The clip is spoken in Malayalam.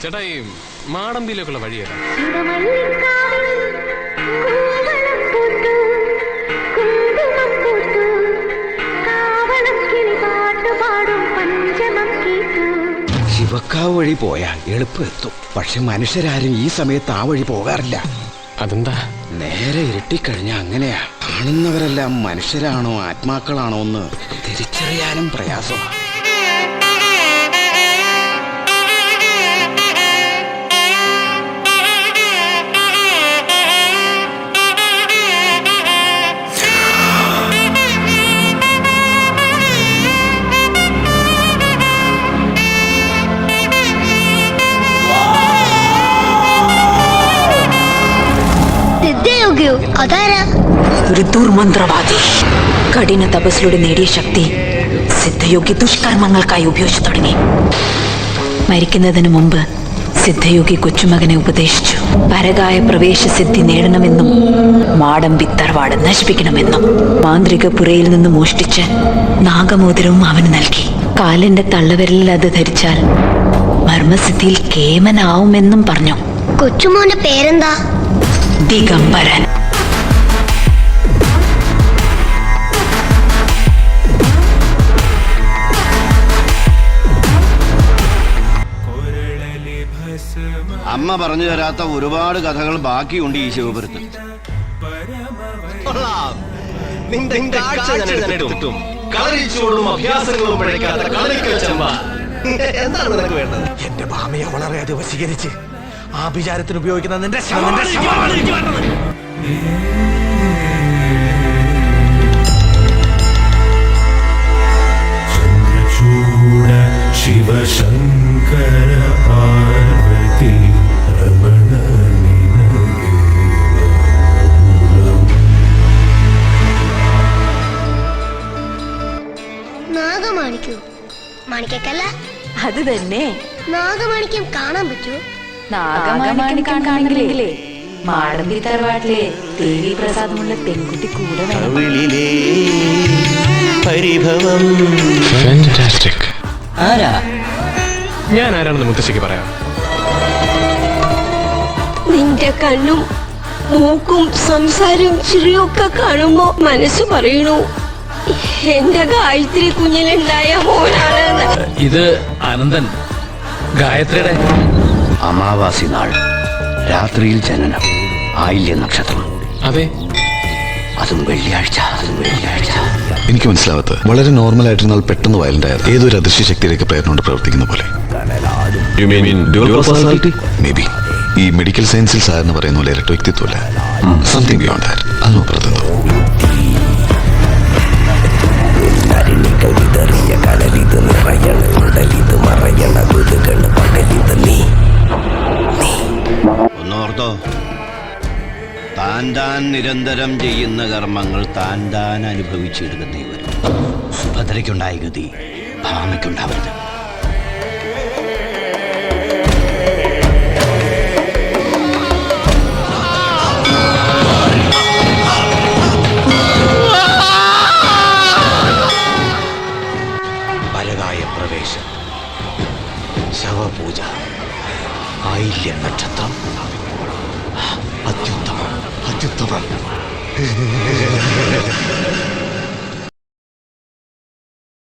ചേട്ടാ ഈ മാടമ്പിയിലേക്കുള്ള വഴിയേതാ? ശിവക്കാവ് വഴി പോയാൽ എളുപ്പമെത്തും. പക്ഷെ മനുഷ്യരാരും ഈ സമയത്ത് ആ വഴി പോകാറില്ല. അതെന്താ? നേരെ ഇരുട്ടിക്കഴിഞ്ഞ അങ്ങനെയാ. കാണുന്നവരെല്ലാം മനുഷ്യരാണോ ആത്മാക്കളാണോ എന്ന് തിരിച്ചറിയാനും പ്രയാസമാണ്. ഒരു ദുർമന്ത്രവാദി കഠിന തപസ്സിലൂടെ നേടിയ ശക്തി സിദ്ധയോഗി ദുഷ്കർമ്മങ്ങൾക്കായി ഉപയോഗിച്ചു തുടങ്ങി. മരിക്കുന്നതിന് മുമ്പ് സിദ്ധയോഗി കൊച്ചുമകനെ ഉപദേശിച്ചു. പരകായ പ്രവേശ സിദ്ധി നേടണമെന്നും മാടമ്പി തറവാട് നശിപ്പിക്കണമെന്നും. മാന്ത്രിക പുരയിൽ നിന്ന് മോഷ്ടിച്ച് നാഗമോതിരവും അവന് നൽകി. കാലിന്റെ തള്ളവിരലിൽ അത് ധരിച്ചാൽ മർമ്മസിദ്ധിയിൽ കേമനാവുമെന്നും പറഞ്ഞു. കൊച്ചുമോന്റെ പേരെന്താ? ദിഗംബരൻ. അമ്മ പറഞ്ഞു തരാത്ത ഒരുപാട് കഥകൾ ബാക്കിയുണ്ട് ഈ ശിവപുരത്ത്. എന്റെ ഭാമയെ വളരെയധികം വശീകരിച്ച് ആഭിചാരത്തിന് ഉപയോഗിക്കുന്ന നിന്റെ ചന്ദ്രചൂഡ ശിവശങ്കര പാർവതി രമണ നാഗമാണിക്കോ? മാണിക്കല്ല, അത് തന്നെ. നാഗമാണിക്യം കാണാൻ പറ്റൂ? നാഗമാണിക്യം കാണണമെങ്കിലേ മാടമ്പി തറവാട്ടിലെ ദേവി പ്രസാദമുള്ള പെൺകുട്ടി കൂടെ വേണം. ഫാന്റാസ്റ്റിക്. ഞാൻ ആരാണെന്ന് മുത്തശ്ശിക്ക് പറയാം. നിന്റെ കണ്ണും മൂക്കും സംസാരവും ചിരിയും ഒക്കെ കാണുമ്പോ മനസ്സ് പറയണു എന്റെ ഗായത്രി കുഞ്ഞിലുണ്ടായ മോനാണ്. ഇത് അനന്തൻ, ഗായത്രിയുടെ. അമാവാസി നാൾ, രാത്രിയിൽ ജനനം, ആയില്യ നക്ഷത്രം. അതെ, അതും വെള്ളിയാഴ്ച. എനിക്ക് മനസ്സിലാവാത്തത് വളരെ നോർമൽ ആയിട്ടിരുന്നാൽ പെട്ടെന്ന് വയലന്റ് ആയത് ഏതൊരു അദൃശ്യ ശക്തിയിലേക്ക് പ്രേരണോട് പ്രവർത്തിക്കുന്ന പോലെ. മേ ബി ഈ മെഡിക്കൽ സയൻസിൽ സാറിന് പറയുന്ന പോലെ ഇരട്ട വ്യക്തിത്വമല്ല, സംതിങ് ബിയോണ്ട് ദാറ്റ്. അത് പ്രവർത്തനം. ഒന്നോർത്തോ, താൻ നിരന്തരം ചെയ്യുന്ന കർമ്മങ്ങൾ താൻ അനുഭവിച്ചെടുക്കേണ്ടി വരും. സുഭദ്രയ്ക്കുണ്ടായ ഗതി ഭാമയ്ക്കുണ്ടാവരുത്. പരകായ പ്രവേശം, ശവപൂജ, ആയില്യ നക്ഷത്രം. അത്യുത്തമം.